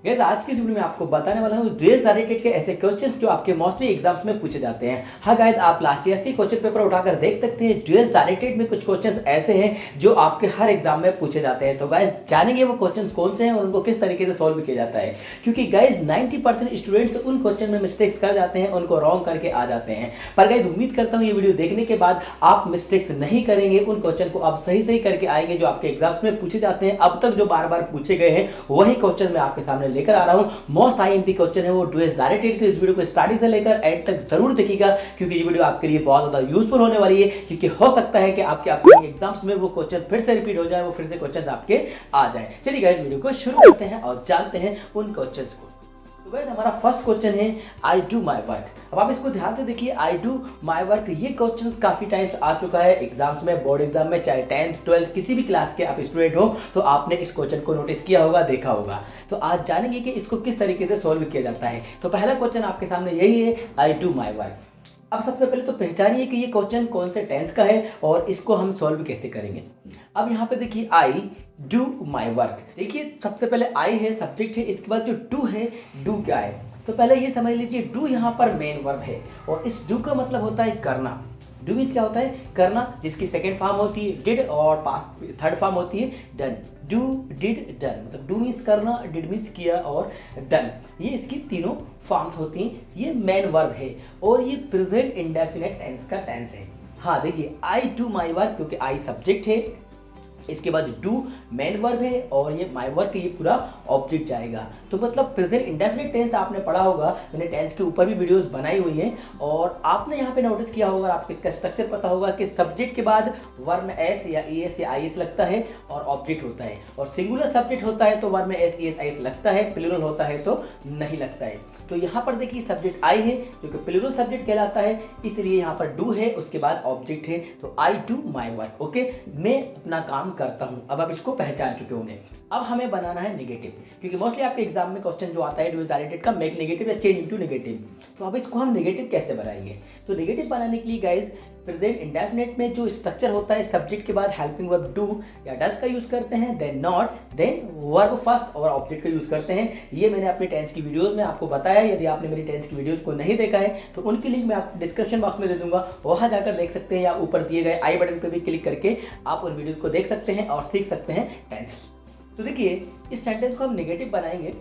Guys आज की इस वीडियो में आपको बताने वाला हूँ ड्रेस डायरेक्टेड के ऐसे क्वेश्चंस जो आपके मोस्टली एग्जाम्स में पूछे जाते हैं। हाँ गाइस, आप लास्ट ईयर के क्वेश्चन पेपर उठाकर देख सकते हैं। ड्रेस डायरेक्टेड में कुछ क्वेश्चंस ऐसे हैं जो आपके हर एग्जाम में पूछे जाते हैं। तो गाइस जानेंगे वो क्वेश्चंस कौन से हैं और उनको किस तरीके से सॉल्व किया जाता है, क्योंकि गाइस 90% स्टूडेंट्स उन क्वेश्चन में मिस्टेक्स कर जाते हैं, उनको रॉन्ग करके आ जाते हैं। पर गाइस उम्मीद करता हूँ ये वीडियो देखने के बाद आप मिस्टेक्स नहीं करेंगे, उन क्वेश्चन को आप सही सही करके आएंगे जो आपके एग्जाम्स में पूछे जाते हैं। अब तक जो बार बार पूछे गए हैं वही क्वेश्चन मैं आपके सामने लेकर आ रहा हूँ। मोस्ट आईएमपी क्वेश्चन है वो ड्रेस डायरेक्टेड के। इस वीडियो को स्टार्टिंग से लेकर एंड तक जरूर देखिएगा, क्योंकि ये वीडियो आपके लिए बहुत ज्यादा यूजफुल होने वाली है। क्योंकि हो सकता है कि आपके अपकमिंग एग्जाम्स में वो क्वेश्चन फिर से रिपीट हो जाए, वो फिर से क्वेश्चन आपके आ जाए। चलिए गाइस वीडियो को शुरू करते हैं और जानते हैं उन क्वेश्चंस को। तो गाइस हमारा फर्स्ट क्वेश्चन है आई डू माई वर्क। अब आप इसको ध्यान से देखिए, आई डू माई वर्क। ये क्वेश्चन काफी टाइम्स आ चुका है एग्जाम्स में, बोर्ड एग्जाम में, चाहे 10th 12th किसी भी क्लास के आप स्टूडेंट हो तो आपने इस क्वेश्चन को नोटिस किया होगा, देखा होगा। तो आज जानेंगे कि इसको किस तरीके से सॉल्व किया जाता है। तो पहला क्वेश्चन आपके सामने यही है, आई डू माई वर्क। अब सबसे पहले तो पहचानिए कि ये क्वेश्चन कौन से टेंस का है और इसको हम सॉल्व कैसे करेंगे। अब यहाँ पे देखिए आई डू माई वर्क। देखिए सबसे पहले आई है, सब्जेक्ट है, इसके बाद जो डू है, डू क्या है तो पहले ये समझ लीजिए, डू यहाँ पर मेन वर्ब है और इस डू का मतलब होता है करना। डू मीन्स क्या होता है, करना, जिसकी सेकेंड फॉर्म होती है डिड और पास्ट थर्ड फॉर्म होती है डन। डू डिड डन, मतलब डू मीन्स करना, डिड मीन्स किया और डन, ये इसकी तीनों फॉर्म्स होती हैं। ये मेन वर्ब है और ये प्रेजेंट इंडेफिनिट टेंस का टेंस है। हाँ देखिए, आई डू माई वर्क, क्योंकि आई सब्जेक्ट है, इसके बाद डू मेन वर्ब है और ये माई वर्क ये पूरा ऑब्जेक्ट जाएगा। तो मतलब प्रेजेंट इंडेफिनिट टेंस आपने पढ़ा होगा, मैंने टेंस के ऊपर भी वीडियोस बनाई हुई हैं और आपने यहाँ पे नोटिस किया होगा, आपको इसका स्ट्रक्चर पता होगा कि सब्जेक्ट के बाद वर्ब में एस या एस या आई एस लगता है और ऑब्जेक्ट होता है, और सिंगुलर सब्जेक्ट होता है तो वर्ब में एस आई एस लगता है, प्लूरल होता है तो नहीं लगता है। तो यहाँ पर देखिए सब्जेक्ट आई है जो कि प्लूरल सब्जेक्ट कहलाता है, इसलिए यहाँ पर डू है, उसके बाद ऑब्जेक्ट है। तो I do my work, okay, मैं अपना काम करता हूं। अब आप इसको पहचान चुके होंगे। अब हमें बनाना है नेगेटिव, क्योंकि मोस्टली आपके एग्जाम में क्वेश्चन जो आता है ड्यूज डायरेक्टेड का, मेक नेगेटिव या चेंज इनटू नेगेटिव। तो अब इसको हम नेगेटिव कैसे बनाएंगे। तो नेगेटिव बनाने के लिए गाइस प्रेजेंट इंडेफिनिट में जो स्ट्रक्चर होता है, सब्जेक्ट के बाद हेल्पिंग वर्ब डू या डज का यूज करते हैं, then not, then verb first और ऑब्जेक्ट का यूज करते हैं। ये मैंने अपनी टेंस की वीडियोस में आपको बताया है। यदि आपने मेरी टेंस की वीडियोस को नहीं देखा है तो उनकी लिंक मैं आपको डिस्क्रिप्शन बॉक्स में दे दूंगा, वहां जाकर देख सकते हैं, या ऊपर दिए गए आई बटन पर भी क्लिक करके आप उन वीडियोस को देख सकते हैं और सीख सकते हैं टेंस। तो देखिए इस सेंटेंस को हम नेगेटिव बनाएंगे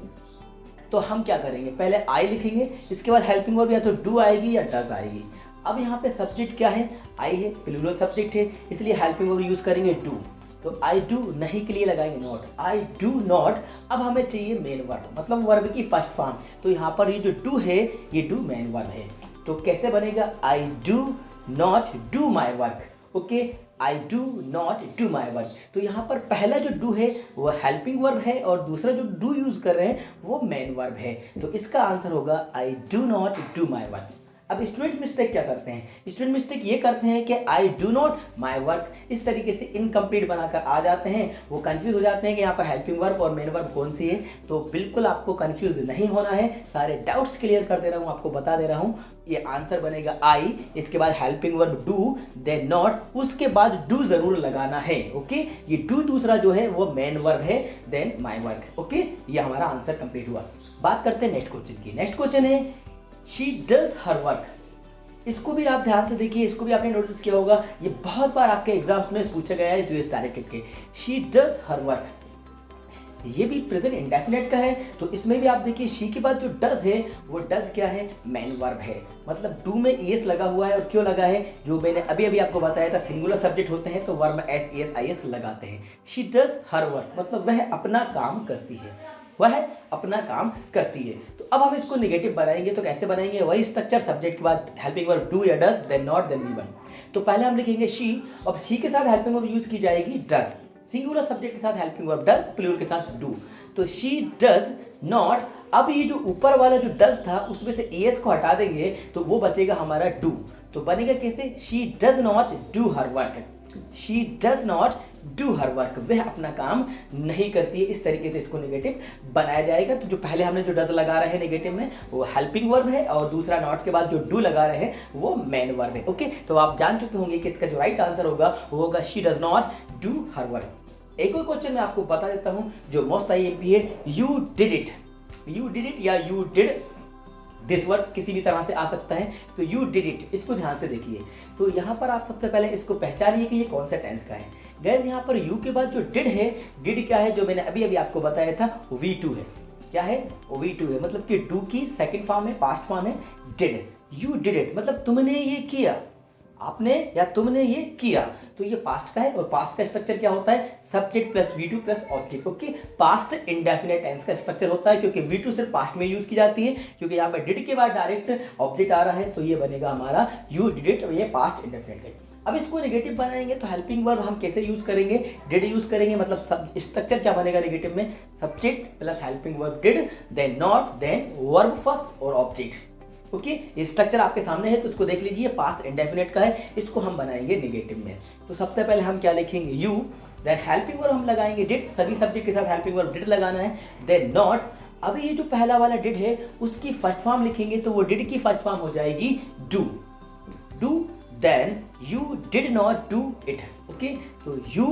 तो हम क्या करेंगे, पहले आई लिखेंगे, इसके बाद हेल्पिंग वर्ब या तो डू आएगी या डज आएगी। अब यहाँ पे सब्जेक्ट क्या है, आई है, प्लूरल सब्जेक्ट है, इसलिए हेल्पिंग वर्ब यूज करेंगे डू। तो आई डू नहीं के लिए लगाएंगे नॉट, आई डू नॉट। अब हमें चाहिए मेन वर्ब, मतलब वर्ब की फर्स्ट फॉर्म। तो यहाँ पर ये जो डू है ये डू मेन वर्ब है। तो कैसे बनेगा, I do not do my work, okay, I do not do my work. तो यहाँ पर पहला जो डू है वो हेल्पिंग वर्ब है और दूसरा जो डू यूज कर रहे हैं वो मेन वर्ब है। तो इसका आंसर होगा I do not do my work. अब स्टूडेंट मिस्टेक क्या करते हैं, स्टूडेंट मिस्टेक ये करते हैं कि I do not my work इस तरीके से इनकम्प्लीट बनाकर आ जाते हैं। वो कंफ्यूज हो जाते हैं कि यहाँ पर हेल्पिंग वर्ब और मेन वर्ब कौन सी है। तो बिल्कुल आपको कंफ्यूज नहीं होना है, सारे डाउट्स क्लियर कर दे रहा हूँ, आपको बता दे रहा हूँ। ये आंसर बनेगा आई, इसके बाद helping verb do, then not, उसके बाद डू जरूर लगाना है, ओके। ये डू दूसरा जो है वो मेन वर्ब है, देन माई वर्क, ओके। ये हमारा आंसर कंप्लीट हुआ। बात करते हैं नेक्स्ट क्वेश्चन की। नेक्स्ट क्वेश्चन है शी डज हर वर्क। इसको भी आप ध्यान से देखिए, इसको भी आपने नोटिस किया होगा, ये बहुत बार आपके एग्जाम्स में पूछा गया है ड्रेस डायरेक्टेड के। शी डज हर वर्क, ये भी प्रेजेंट इंडेफिनिट का है। तो इसमें भी आप देखिए शी के बाद जो डज है वो डज क्या है, मेन वर्ब है। मतलब डू में एस लगा हुआ है, और क्यों लगा है, जो मैंने अभी अभी आपको बताया था, सिंगुलर सब्जेक्ट होते हैं तो वर्ब में एस एस आई एस लगाते हैं। शी डज हर वर्क, मतलब वह अपना काम करती है, वह अपना काम करती है। तो अब हम इसको नेगेटिव बनाएंगे, तो कैसे बनाएंगे, वही स्ट्रक्चर, सब्जेक्ट के बाद हेल्पिंग वर्ब डू या does, then not, then V one. तो पहले हम लिखेंगे शी, और शी के साथ हेल्पिंग वर्ब यूज की जाएगी डज, सिंगुलर सब्जेक्ट के साथ हेल्पिंग वर्ब डज, प्लूरल के साथ डू। तो शी डज नॉट। अब ये जो ऊपर वाला जो डज था उसमें से एस को हटा देंगे तो वो बचेगा हमारा डू। तो बनेगा कैसे, she does not do her work, she does not do her work, वह अपना काम नहीं करती है। इस तरीके से इसको नेगेटिव बनाया जाएगा। तो जो पहले हमने जो डज लगा रहे हैं नेगेटिव में वो हेल्पिंग वर्ब है, और दूसरा नॉट के बाद जो डू लगा रहे हैं वो मेन वर्ब है, ओके। तो आप जान चुके होंगे कि इसका जो राइट आंसर होगा वो होगा she does not do her work. एक और क्वेश्चन मैं आपको बता देता हूं जो मोस्ट आईएमपी है, you did it. You did it या यू डिड दिस वर्ड किसी भी तरह से आ सकता है। तो यू डिड इट, इसको ध्यान से देखिए। तो यहाँ पर आप सबसे पहले इसको पहचानिए कि ये कौन सा टेंस का है। गाइस यहाँ पर यू के बाद जो डिड है, डिड क्या है, जो मैंने अभी अभी आपको बताया था, V2 है। क्या है? V2 है, मतलब कि डू की सेकंड फॉर्म है, पास्ट फॉर्म है डिड। यू डिड इट मतलब तुमने ये किया, आपने या तुमने ये किया। तो ये पास्ट का है और पास्ट का स्ट्रक्चर क्या होता है? Subject plus V2 plus object. Okay, past indefinite tense का स्ट्रक्चर होता है, क्योंकि V2 सिर्फ पास्ट में यूज की जाती है, क्योंकि यहाँ पे डिड के बाद डायरेक्ट ऑब्जेक्ट आ रहा है। तो ये बनेगा हमारा यू डिड इट, ये पास्ट इंडेफिनेट है। अब इसको नेगेटिव बनाएंगे तो हेल्पिंग वर्ब हम कैसे यूज करेंगे? डिड यूज करेंगे, मतलब स्ट्रक्चर क्या बनेगा नेगेटिव में? Subject plus helping verb did, then not, then verb first और ऑब्जेक्ट। ओके, ये स्ट्रक्चर आपके सामने है तो इसको देख लीजिए, पास्ट इंडेफिनेट का है, इसको हम बनाएंगे नेगेटिव में। तो सबसे पहले हम क्या लिखेंगे? यू, देन हेल्पिंग वर्ब हम लगाएंगे डिड, सभी सब्जेक्ट के साथ हेल्पिंग वर्ब डिड लगाना है, देन नॉट। अब ये जो पहला वाला डिड है उसकी फर्स्ट फॉर्म लिखेंगे, तो वो डिड की फर्स्ट फॉर्म हो जाएगी do, do, then you did not do it. Okay, तो you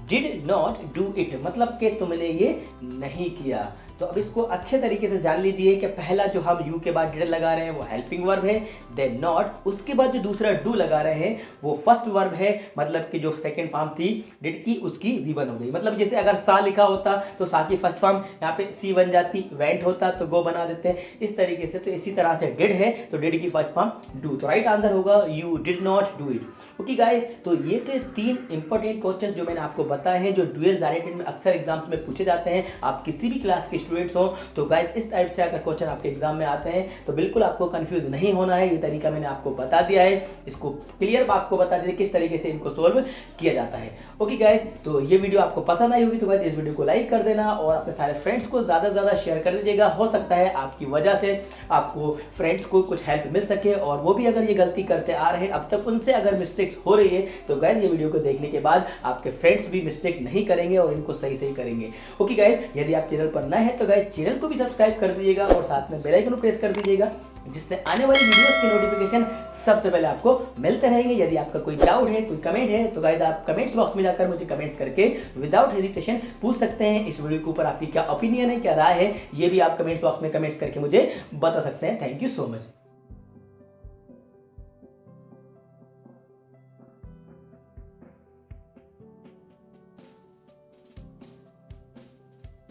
did not do it मतलब कि तुमने ये नहीं किया। तो अब इसको अच्छे तरीके से जान लीजिए कि पहला जो हम यू के बाद डिड लगा रहे हैं वो हेल्पिंग वर्ब है, देन नॉट, उसके बाद जो दूसरा डू लगा रहे हैं वो फर्स्ट वर्ब है, मतलब कि जो सेकंड फॉर्म थी डिड की उसकी V1 हो गई। मतलब जैसे अगर सा लिखा होता तो सा की फर्स्ट फॉर्म यहाँ पे सी बन जाती, वेंट होता तो गो बना देते हैं, इस तरीके से। तो इसी तरह से डिड है तो डिड की फर्स्ट फॉर्म डू, तो राइट आंसर होगा you did not do it. Okay guys, तो ये थे 3 इंपॉर्टेंट क्वेश्चन जो मैंने आपको बताए हैं, जो ड्यूएस डायरेक्टेड में अक्सर एग्जाम्स में पूछे जाते हैं। आप किसी भी क्लास के स्टूडेंट्स हो तो गाइस इस टाइप से अगर क्वेश्चन आपके एग्जाम में आते हैं तो बिल्कुल आपको कंफ्यूज नहीं होना है। ये तरीका मैंने आपको बता दिया है, इसको क्लियर आपको बता दिया किस तरीके से इनको सोल्व किया जाता है। ओके गाइस, तो ये वीडियो आपको पसंद आई होगी तो गाइस इस वीडियो को लाइक कर देना और अपने सारे फ्रेंड्स को ज़्यादा से ज़्यादा शेयर कर दीजिएगा। हो सकता है आपकी वजह से आपको फ्रेंड्स को कुछ हेल्प मिल सके, और वो भी अगर ये गलती करते आ रहे हैं अब तक, उनसे अगर मिस्टेक्स हो रही है तो गाइस ये वीडियो को देखने के बाद आपके फ्रेंड्स भी मिस्टेक नहीं करेंगे और इनको सही सही करेंगे। ओके गाइस, यदि आप चैनल पर नए हैं तो गाइस चैनल को भी सब्सक्राइब कर दीजिएगा और साथ में बेल आइकन को प्रेस कर दीजिएगा, जिससे आने वाली वीडियोस के नोटिफिकेशन सबसे पहले आपको मिलते रहेंगे। यदि आपका कोई डाउट है, कोई कमेंट है तो गाइस आप कमेंट्स बॉक्स में जाकर मुझे कमेंट्स करके विदाउट हेजिटेशन पूछ सकते हैं। इस वीडियो के ऊपर आपकी क्या ओपिनियन है, क्या राय है, ये भी आप कमेंट्स बॉक्स में कमेंट्स करके मुझे बता सकते हैं। Thank you so much.